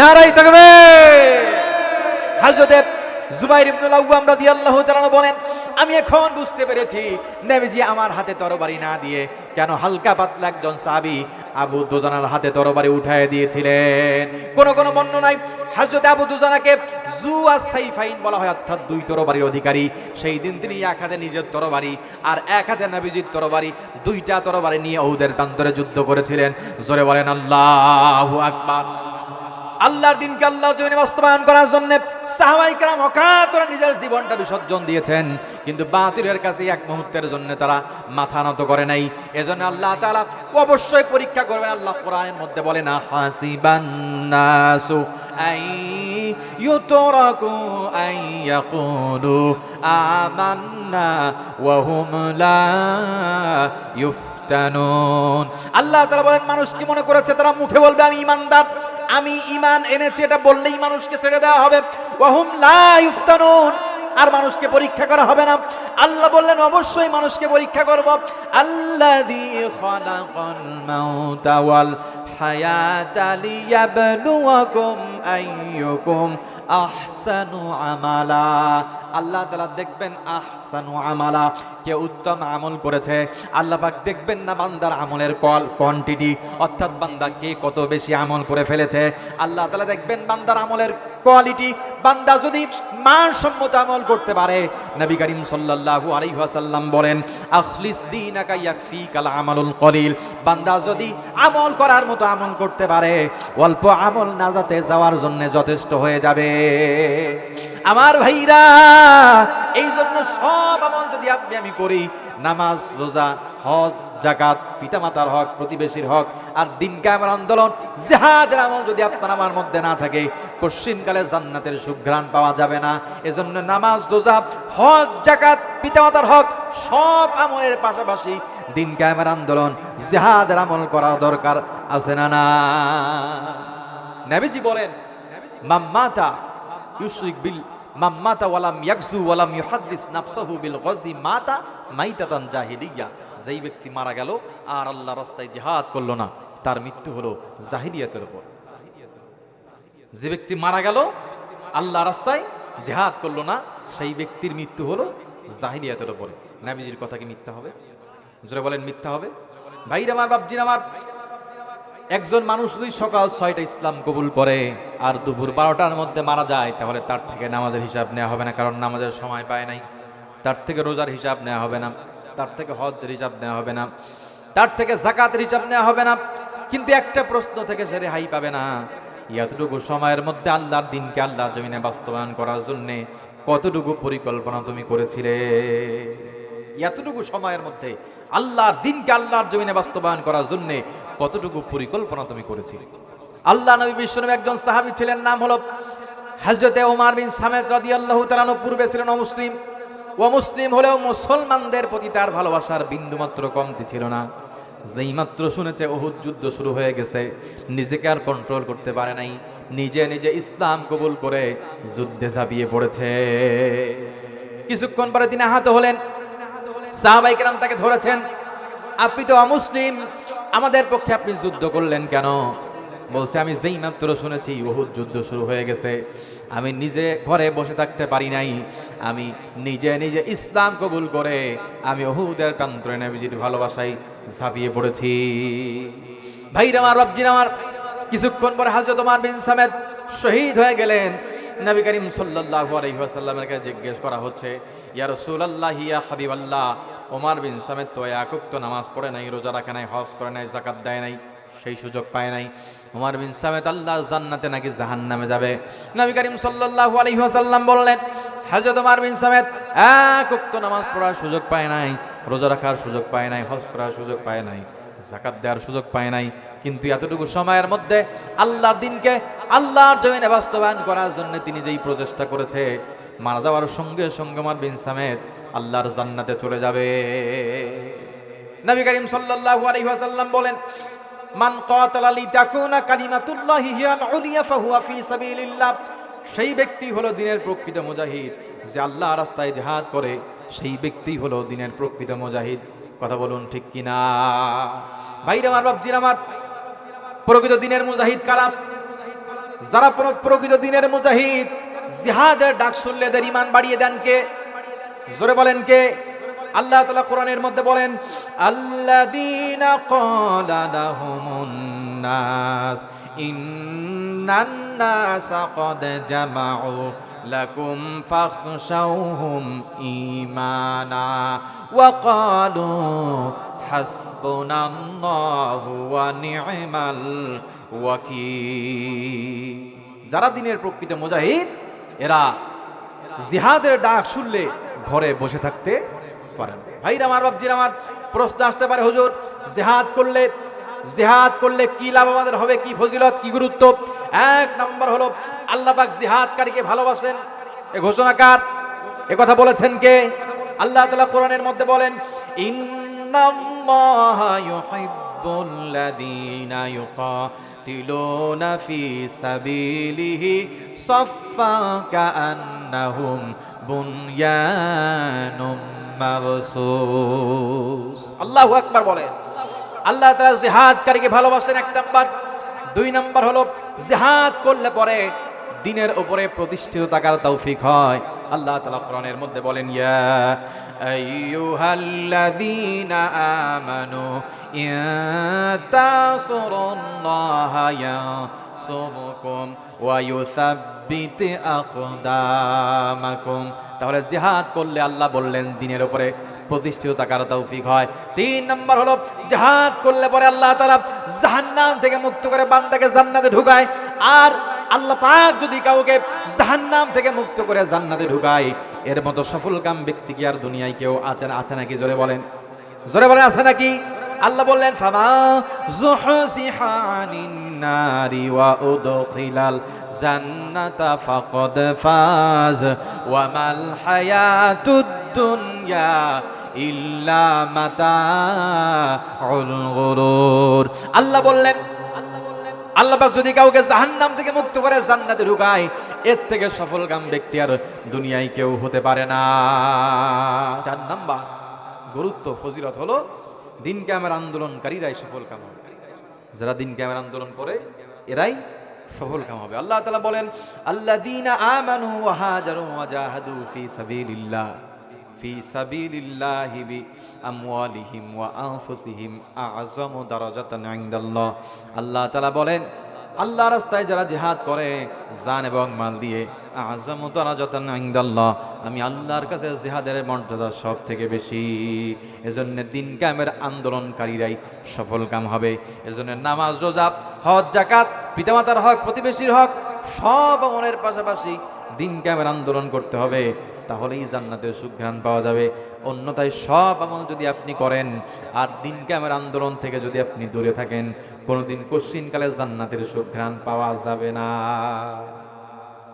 নারায়ে তাকবীর। হযরত জুবাইর ইবনুল আওয়াম রাদিয়াল্লাহু তাআলা বলেন, আমি এখন বুঝতে পেরেছি নবীজি আমার হাতে তরবারি না দিয়ে কেন হালকা পাতলা একজন সাহাবী আবু দুজানার হাতে তরবারি উঠায় দিয়েছিলেন। কোন কোন বর্ণনায় হযরত আবু দুজানাকে জু আস-সাইফাইন বলা হয়, অর্থাৎ 2 তরবারির অধিকারী। সেই দিন তিনি এক হাতে নিজের তরবারি আর এক হাতে নবীজির তরবারি, 2টা তরবারি নিয়ে উহুদের প্রান্তরে যুদ্ধ করেছিলেন। জোরে বলেন আল্লাহু আকবার। আল্লাহর দিনকে আল্লাহর জমিনে বাস্তবায়ন করার জন্য সাহাবায়ে কেরাম অকাতরে নিজের জীবনটা বিসর্জন দিয়েছেন, কিন্তু বাতিলের কাছে এক মুহূর্তের জন্য তারা মাথা নত করে নাই। এজন্য আল্লাহ তাআলা অবশ্যই পরীক্ষা করবেন। আল্লাহ কোরআনের মধ্যে বলেন, হাসিবান নাসু আই ইউতরাকু আই ইয়াকুলু আমান্না ওয়া হুম লা ইফতানুন। আল্লাহ তাআলা বলেন, মানুষ কি মনে করেছে তারা মুখে বলবে আমি ঈমানদার, আমি ঈমান এনেছি, এটা বললেই মানুষকে ছেড়ে দেওয়া হবে। ওয়াহুম লা ইফতানুন, আর মানুষকে পরীক্ষা করা হবে না। আল্লাহ বললেন অবশ্যই মানুষকে পরীক্ষা করব। আল্লাযী খালাকাল মাউতা ওয়াল হায়াতা লিয়াবলুয়াকুম আইয়ুকুম আহসানু আমালা। আল্লাহ তাআলা দেখবেন আহসানু আমালা, কে উত্তম আমল করেছে। আল্লাহ পাক দেখবেন না বান্দার আমলের কোয়ান্টিটি, অর্থাৎ বান্দা কে কত বেশি আমল করে ফেলেছে। আল্লাহ তাআলা দেখবেন বান্দার আমলের কোয়ালিটি। বান্দা যদি মানসম্মত আমল করতে পারে, নবী করিম সাল্লাল্লাহু আলাইহি ওয়াসাল্লাম বলেন আখলিস দীনাকা ইয়াকফিকাল আমালুল কলিল। বান্দা যদি আমল করার মতো আমল করতে পারে, অল্প আমল নাজাতে যাওয়ার জন্য যথেষ্ট হয়ে যাবে। আমার ভাইরা, এই জন্য সব আমল যদি আপনি আমি করি, নামাজ, রোজা, হজ, যাকাত, পিতামাতার হক, প্রতিবেশীর হক, আর দিন কায়েমের আন্দোলন, জিহাদের আমল যদি আপনার আমার মধ্যে না থাকে, কশিনকালে জান্নাতের সুঘ্রাণ পাওয়া যাবে না। এজন্য নামাজ, রোজা, হজ, যাকাত, পিতামাতার হক সব আমলের পাশাপাশি দিন কায়েমের আন্দোলন, জিহাদের আমল করার দরকার আছে না না? নবীজি বলেন মাম্মাতা ইউশরিক বিল মাম্মাতা ওয়ালাম ইয়াকজু ওয়ালাম ইউহাদ্দিস নাফসাহু বিল গজী মাতা মাইতাতান জাহিলিয়া। যেই ব্যক্তি মারা গেল আর আল্লাহর রাস্তায় জিহাদ করলো না, তার মৃত্যু হলো জাহিলিয়াতের উপর। যে ব্যক্তি মারা গেল আল্লাহর রাস্তায় জিহাদ করলো না, সেই ব্যক্তির মৃত্যু হলো জাহিলিয়াতের উপর। নবীজির কথা কি মিথ্যা হবে? জোরে বলেন মিথ্যা হবে? ভাইরা আমার, বাপজির আমার, একজন মানুষ যদি সকাল 6টায় ইসলাম কবুল করে আর দুপুর 12টার মধ্যে মারা যায়, তাহলে তার থেকে নামাজের হিসাব নেওয়া হবে না, কারণ নামাজের সময় পায় নাই। তার থেকে রোজার হিসাব নেওয়া হবে না, তার থেকে হজের হিসাব নেওয়া হবে না, তার থেকে যাকাতের হিসাব নেওয়া হবে না। কিন্তু একটা প্রশ্ন থেকে সে রেহাই পাবে না, এতটুকু সময়ের মধ্যে আল্লাহর দিনকে আল্লাহর জমিনে বাস্তবায়ন করার জন্য কতটুকু পরিকল্পনা তুমি করেছিলে? এতটুকু সময়ের মধ্যে আল্লাহর দিনকে আল্লাহর জমিনে বাস্তবায়ন করার জন্য কতটুকু পরিকল্পনা তুমি করেছিলে? আল্লাহ নবী বিশ্বনবী একজন সাহাবী ছিলেন, নাম হলো হযরতে ওমর বিন সামেদ রাদিয়াল্লাহু তাআলা আনহু। পূর্বে ছিলেন অমুসলিম। অমুসলিম হলেও মুসলমানদের প্রতি তার ভালোবাসার বিন্দুমাত্র কমতি ছিল না। যেই মাত্র শুনেছে উহুদ যুদ্ধ শুরু হয়ে গেছে, নিজেকে আর কন্ট্রোল করতে পারে নাই, নিজে নিজে ইসলাম কবুল করে যুদ্ধে ঝাঁপিয়ে পড়েছে। কিছুক্ষণ পরে তিনি আহত হলেন। সাহাবায়ে কেরাম তাকে ধরেছেন, আপনি তো অমুসলিম, আমাদের পক্ষে আপনি যুদ্ধ করলেন কেন? বলছে, আমি যেই মাত্র শুনেছি উহুদ যুদ্ধ শুরু হয়ে গেছে, আমি নিজে ঘরে বসে থাকতে পারি নাই, আমি নিজে নিজে ইসলাম কবুল করে আমি উহুদের প্রান্তরে নবীজির ভালোবাসায় ঝাঁপিয়ে পড়েছি। ভাইরা আমার, রব্জির আমার, কিছুক্ষণ পরে হযরত ওমর বিন সামেদ শহীদ হয়ে গেলেন। নবী করিম সাল্লাল্লাহু আলাইহি ওয়াসাল্লামের কাছে জিজ্ঞেস করা হচ্ছে, ইয়া রাসূলুল্লাহ, ইয়া হাবিবাল্লাহ, ওমর বিন সামেদ তো এক ওয়াক্ত নামাজ পড়ে নাই, রোজা রাখে নাই, হজ করে নাই, যাকাত দেয় নাই, সেই সুযোগ পায় নাই। ওমর বিন সামেদ আল্লাহর জান্নাতে নাকি জাহান্নামে যাবে? নবী করিম সাল্লাল্লাহু আলাইহি ওয়াসাল্লাম বললেন, হযরত ওমর বিন সামেদ এক ওয়াক্ত নামাজ পড়ার সুযোগ পায় নাই, রোজা রাখার সুযোগ পায় নাই, হজ করার সুযোগ পায় নাই, যাকাত দেওয়ার সুযোগ পায় নাই, কিন্তু এতটুকু সময়ের মধ্যে আল্লাহর দিনকে আল্লাহর জমিনে বাস্তবায়ন করার জন্য তিনি যেই প্রচেষ্টা করেছে, মারা যাওয়ার সঙ্গে সঙ্গে ওমর বিন সামেদ আল্লাহর জান্নাতে চলে যাবে। নবী করিম সাল্লাল্লাহু আলাইহি ওয়াসাল্লাম বলেন, মান কাতালা লিতাকুনা কালিমাতুল্লাহি হিয়াল উলিয়া ফাহুয়া ফি সাবিলিল্লাহ। সেই ব্যক্তি হলো দিনের প্রকৃত মুজাহিদ, যে আল্লাহর রাস্তায় জিহাদ করে, সেই ব্যক্তি হলো দিনের প্রকৃত মুজাহিদ। কথা বলুন ঠিক কিনা? ভাইরা আমার, বাপজিরা আমার, প্রকৃত দিনের মুজাহিদ কারা? যারা প্রকৃত দিনের মুজাহিদ, জিহাদের ডাক শুনলে এদের ঈমান বাড়িয়ে দেন কে? জোরে বলেন কে? আল্লাহ তাআলা কোরআনের মধ্যে বলেন, আল্লাযীনা ক্বালা লাহুমুন নাস ইন্নান নাসা ক্বাদ জামাউ লাকুম ফাখশাউহুম ঈমানা ওয়া ক্বালু হাসবুনাল্লাহু ওয়া নি'মাল ওয়াকিল। যারা দিনের প্রকৃত মুজাহিদ, এরা জিহাদের ডাক শুনলে ঘরে বসে থাকতে পারেন। ভাইরা আমার, বাপজিরা আমার, প্রশ্ন আসতে পারে, হুজুর জিহাদ করলে কি লাভ আমাদের হবে, কি ফজিলত, কি গুরুত্ব? এক নম্বর হলো, আল্লাহ পাক জিহাদকারীকে ভালোবাসেন। এ ঘোষণা কার? এ কথা বলেছেন কে? আল্লাহ তাআলা কোরআনের মধ্যে বলেন, ইন্নাল্লাহা ইউহিব্বুল্লাযীনা يقتلون في سبيله صفا كأنهم بنيان مرصوص আল্লাহু আকবার বলেন। আল্লাহ তাআলা জিহাদকারীকে ভালোবাসেন এক নাম্বার। দুই নাম্বার হলো জিহাদ করলে পরে দিনের উপরে প্রতিষ্ঠিত থাকার তৌফিক হয়। আল্লাহ তাআলা কোরআনের মধ্যে বলেন, ইয়া আইয়ুহাল্লাযীনা আমানু ইনতাসুরুল্লাহা ইয়ানসুরকুম ওয়া ইউসাব্বিত আকদামাকুম। তাহলে জিহাদ করলে আল্লাহ বললেন দিনের উপরে প্রতিষ্ঠিত থাকার তৌফিক হয়। তিন নম্বর হলো জিহাদ করলে পরে আল্লাহ তাআলা জাহান্নাম থেকে মুক্ত করে বান্দাকে জান্নাতে ঢুকায়। আর আল্লাহ পাক যদি কাউকে জাহান্নাম থেকে মুক্ত করে জান্নাতে ঢুকায়, এর মতো সফলকাম ব্যক্তি কি আর দুনিয়ায় কেউ আছে নাকি? জোরে বলেন, জোরে বলেন, আছে নাকি? আল্লাহ বললেন, ফামা যুহজিহা আনিন নারি ওয়া উদখিলাল জান্নাতা ফাকাদ ফাজ ওয়া মাল হায়াতুদ দুনিয়া ইল্লা মাতাউল গুরুর। আল্লাহ বললেন, আল্লাহ পাক যদি কাউকে জাহান্নাম থেকে মুক্ত করে জান্নাতে ঢুকায়, এর থেকে সফলকাম ব্যক্তি আর দুনিয়ায় কেউ হতে পারে না। 4 নাম্বার গুরুত্ব ফজিলত হলো দিন কিয়ামতের আন্দোলনকারীরাই সফলকাম হবে। যারা দিন কিয়ামতের আন্দোলন করে এরাই সফলকাম হবে। আল্লাহ তাআলা বলেন, আল্লাযীনা আমানু ওয়া হাজারু ওয়া জাহাদু ফি সাবিলিল্লাহি বি আমওয়ালিহিম ওয়া আনফুসিহিম আ'যামু দারাজাতান ইনদাল্লাহ। আল্লাহ তাআলা বলেন, আল্লাহ রাস্তায় যারা জিহাদ করে জান এবং মাল দিয়ে, আ'যামু দারাজাতান ইনদাল্লাহ, আমি আল্লাহর কাছে জিহাদের মর্যাদা সব থেকে বেশি। এজন্য দিন কিয়ামতের আন্দোলনকারীরাই সফলকাম হবে। এজন্য নামাজ, রোজা, হজ, যাকাত, পিতামাতার হক, প্রতিবেশীর হক সব আমলের পাশাপাশি দিন কিয়ামতের আন্দোলন করতে হবে, তাহলেই জান্নাতের সুঘ্রাণ পাওয়া যাবে। অন্যথায় সব আমল যদি আপনি করেন আর দিন কিয়ামতের আন্দোলন থেকে যদি আপনি দূরে থাকেন, কোনোদিন কশ্চিনকালে জান্নাতের সুঘ্রাণ পাওয়া যাবে না।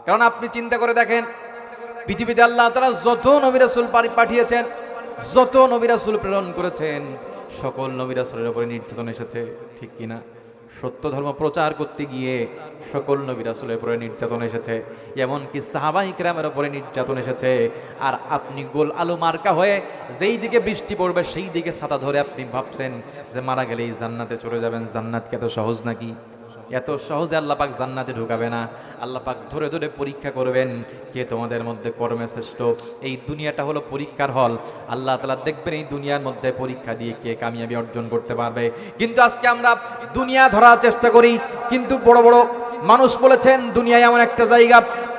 কারণ আপনি চিন্তা করে দেখেন, পৃথিবীতে আল্লাহ তাআলা যত নবী রাসূল পাঠিয়েছেন, যত নবী রাসূল প্রেরণ করেছেন, সকল নবী রাসূলের উপরে নির্যাতন এসেছে, ঠিক কিনা? সত্য ধর্ম প্রচার করতে গিয়ে সকল নবী রাসূলের উপরে নির্যাতন এসেছে, এমনকি সাহাবায়ে কেরামের উপরে নির্যাতন এসেছে। আর আপনি গোল আলু মার্কা হয়ে যেই দিকে বৃষ্টি পড়বে সেই দিকে ছাতা ধরে আপনি ভাবছেন যে মারা গেলেই জান্নাতে চলে যাবেন। জান্নাত কি এত সহজ নাকি? এত সহজে আল্লাহ পাক জান্নাতে ঢুকাবে না। আল্লাহ পাক ধরে ধরে পরীক্ষা করবেন কে তোমাদের মধ্যে কর্মে শ্রেষ্ঠ। এই দুনিয়াটা হলো পরীক্ষার হল। আল্লাহ তাআলা দেখবেন এই দুনিয়ার মধ্যে পরীক্ষা দিয়ে কে কামিয়াবি অর্জন করতে পারবে। কিন্তু আজকে আমরা দুনিয়া ধরার চেষ্টা করি, কিন্তু বড় বড় মানুষ বলেছেন দুনিয়া এমন একটা জায়গা,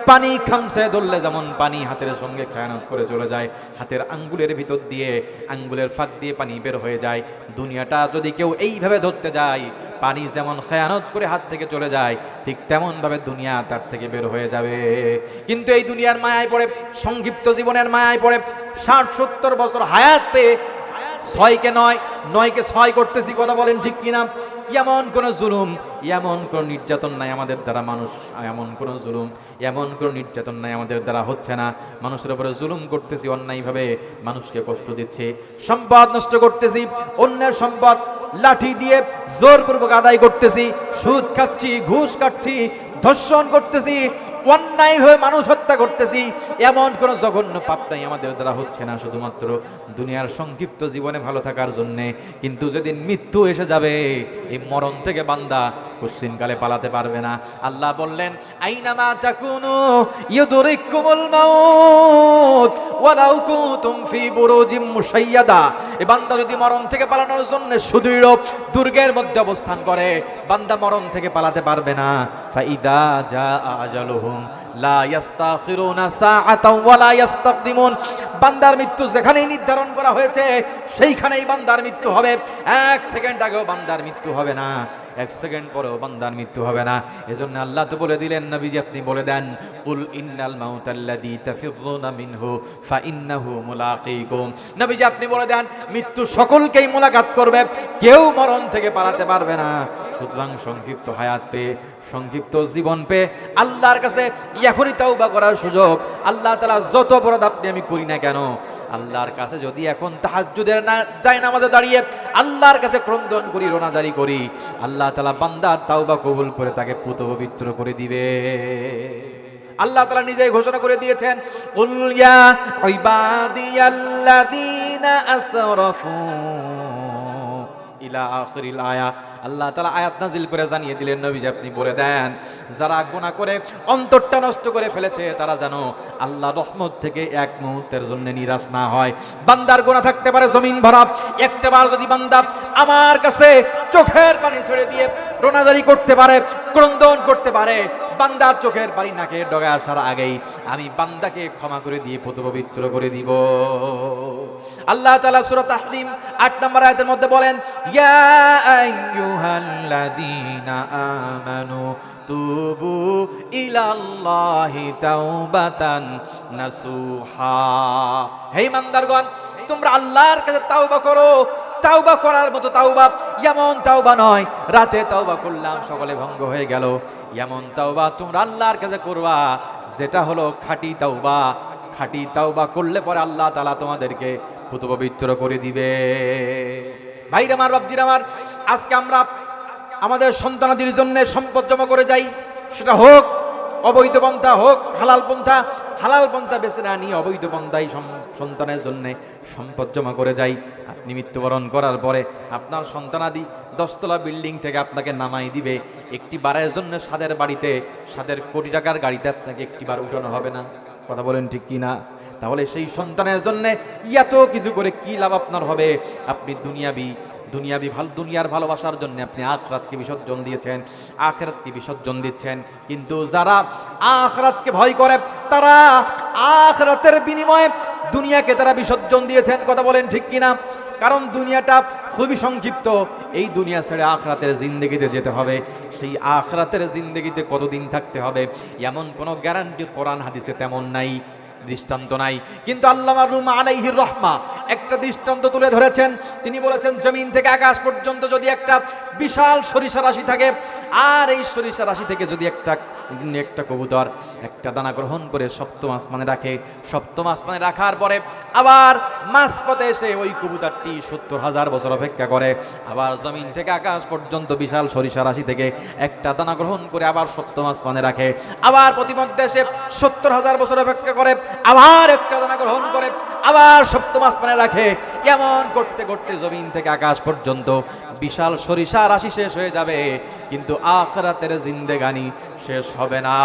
পানি খামছে ধরলে যেমন পানি হাতের সঙ্গে খেয়ানত করে চলে যায়, হাতের আঙ্গুলের ভিতর দিয়ে, আঙ্গুলের ফাঁক দিয়ে পানি বের হয়ে যায়। দুনিয়াটা যদি কেউ এইভাবে ধরতে যায়, পানি যেমন খেয়ানত করে হাত থেকে চলে যায়, ঠিক তেমন ভাবে দুনিয়া তার থেকে বের হয়ে যাবে। কিন্তু এই দুনিয়ার মায়ায় পড়ে, সংক্ষিপ্ত জীবনের মায়ায় পড়ে 60-70 বছর হায়াত পেয়ে 6কে 9, 9কে 6 করতেছি, কথা বলেন ঠিক কিনা? এমন কোন জুলুম, এমন কোন নির্যাতন নাই আমাদের দ্বারা, মানুষ এমন কোন জুলুম, এমন কোন নির্যাতন নাই আমাদের দ্বারা হচ্ছে না। মানুষের উপরে জুলুম করতেছি, অন্যায়ভাবে মানুষকে কষ্ট দিচ্ছি, সম্পদ নষ্ট করতেছি, অন্যের সম্পদ লাঠি দিয়ে জোরপূর্বক আদায় করতেছি, সুদ খাচ্ছি, ঘুষ খাচ্ছি, ধর্ষণ করতেছি, অন্যায়ভাবে মানুষ হত্যা করতেছি। এমন কোন জঘন্য পাপ নাই আমাদের দ্বারা হচ্ছে না, শুধুমাত্র দুনিয়ার সংক্ষিপ্ত জীবনে ভালো থাকার জন্যে। কিন্তু যেদিন মৃত্যু এসে যাবে, এই মরণ থেকে বান্দা কশ্চিনকালে পালাতে পারবে না। আল্লাহ বললেন, আইনামা তাকুনু ইউদরিকুমুল মাউত ওয়ালাউ কুনতুম ফি বুরুজিম মুশাইয়াদা। এই বান্দা যদি মরণ থেকে পালানোর জন্য সুদৃঢ় দুর্গের মধ্যে অবস্থান করে, বান্দা মরণ থেকে পালাতে পারবে না। ফাইদা জাআ আজালুহুম লা ইস্তাখিরুনা সাআতাও ওয়া লা ইস্তাকদিমুন। বান্দার মৃত্যু যেখানেই নির্ধারণ করা হয়েছে সেইখানেই বান্দার মৃত্যু হবে। 1 সেকেন্ড আগেও বান্দার মৃত্যু হবে না, 1 সেকেন্ড পরেও বান্দার মৃত্যু হবে না। এজন্য আল্লাহ তো বলে দিলেন, নবীজি আপনি বলে দেন, কুল ইন্নাল মাউতাল্লাযী তাফিরুনা মিনহু ফাইন্নাহু মুলাকীকুম। নবীজি আপনি বলে দেন, মৃত্যু সকলকেই মুলাকাত করবে, কেউ মরণ থেকে পালাতে পারবে না। সুতরাং সংক্ষিপ্ত হায়াত পেয়ে, সংক্ষিপ্ত জীবন পেয়ে আল্লাহর কাছে এখনই তাওবা করার সুযোগ। আল্লাহ তাআলা যত অপরাধ আপনি আমি করি না কেন, আল্লাহর কাছে যদি এখন তাহাজ্জুদের না যায় নামাজে দাঁড়িয়ে আল্লাহর কাছে ক্রন্দন করি, রোনাজারি করি, আল্লাহ আল্লাহ তাআলা বান্দার তাওবা কবুল করে তাকে পুত পবিত্র করে দিবে। আল্লাহ তাআলা নিজেই ঘোষণা করে দিয়েছেন, কুল ইয়া ইবাদিয়াল্লাযীনা আসরাফু ইলা আখিরিল আয়া। আল্লাহ তাআলা আয়াত নাজিল করে জানিয়ে দিলেন, নবীজি আপনি বলে দেন, যারা গুনাহ করে অন্তরটা নষ্ট করে ফেলেছে তারা যেন আল্লাহ রহমত থেকে এক মুহূর্তের জন্য নিরাশ না হয়। বান্দার গুনাহ থাকতে পারে জমিন ভরা, একটাবার যদি বান্দা আমার কাছে চোখের পানি ছেড়ে দিয়ে রোনাজারি করতে পারে, ক্রন্দন করতে পারে, বান্দার চোখের পানি নাকের ডগায় আসার আগেই আমি বান্দাকে ক্ষমা করে দিয়ে পুত পবিত্র করে দিব। আল্লাহ তাআলা সূরা তাহরিম ৮ নম্বর আয়াতের মধ্যে বলেন, ইয়া আইয়ুহাল্লাযীনা আমানু তুবু ইলাল্লাহি তাওবাতান নাসুহা। হে ইমানদারগণ, তোমরা আল্লাহর কাছে তাওবা করো। তাওবা করার মতো তাওবা এমন তাওবা নয় রাতে তাওবা করলাম সকালে ভঙ্গ হয়ে গেল, এমন তাওবা তোমরা আল্লাহর কাছে করবা যেটা হলো খাঁটি তাওবা। খাঁটি তাওবা করলে পরে আল্লাহ তাআলা তোমাদেরকে পুত পবিত্র করে দিবে। ভাইরা আমার, বাপজিরা আমার, আজকে আমরা আমাদের সন্তানাদির জন্য সম্পদ জমা করে যাই, সেটা হোক অবৈধ পন্থা হোক হালাল পন্থা। হালাল পন্থা বেছে না নিয়ে অবৈধ পন্থায় সন্তানের জন্য সম্পদ জমা করে যাই। আপনি মৃত্যুবরণ করার পরে আপনার সন্তানাদি 10 তলা বিল্ডিং থেকে আপনাকে নামাই দিবে, একটি বারের জন্য সাদের বাড়িতে 7 কোটি টাকার গাড়িতে আপনাকে একটিবার উঠানো হবে না। কথা বলেন ঠিক কি না? তাহলে সেই সন্তানের জন্য এত কিছু করে কি লাভ আপনার হবে? আপনি দুনিয়ার ভালোবাসার জন্য আপনি আখিরাতকে বিসর্জন দিয়েছেন, আখিরাতকে বিসর্জন দিচ্ছেন। কিন্তু যারা আখিরাতকে ভয় করে তারা আখিরাতের বিনিময়ে দুনিয়াকে তারা বিসর্জন দিয়েছেন। কথা বলেন ঠিক কিনা? কারণ দুনিয়াটা খুবই সংক্ষিপ্ত, এই দুনিয়া ছেড়ে আখিরাতের জিন্দেগিতে যেতে হবে। সেই আখিরাতের জিন্দেগিতে কতদিন থাকতে হবে এমন কোনো গ্যারান্টি কোরআন হাদিসে তেমন নাই, দৃষ্টান্ত নাই। কিন্তু আল্লামা রুম আলাইহির রহমা একটা দৃষ্টান্ত তুলে ধরেছেন। তিনি বলেছেন, জমিন থেকে আকাশ পর্যন্ত যদি একটা বিশাল সরিষা রাশি থাকে, আর এই সরিষা রাশি থেকে যদি একটা কবুতর একটা দানা গ্রহণ করে সপ্তম আসমানে রাখে, সপ্তম আসমানে রাখার পরে আবার মাঝপথে এসে ওই কবুতরটি 70,000 বছর অপেক্ষা করে, আবার জমিন থেকে আকাশ পর্যন্ত বিশাল সরিষা রাশি থেকে একটা দানা গ্রহণ করে আবার সপ্তম আসমানে রাখে, আবার প্রতিমধ্যে এসে 70,000 বছর অপেক্ষা করে, আবার একটা দানা গ্রহণ করে আবার সপ্তম আসমানে রাখে। এমন করতে করতে জমিন থেকে আকাশ পর্যন্ত বিশাল সরিষা রাশি শেষ হয়ে যাবে, কিন্তু আখিরাতের জিন্দেগানি শেষ হবে না।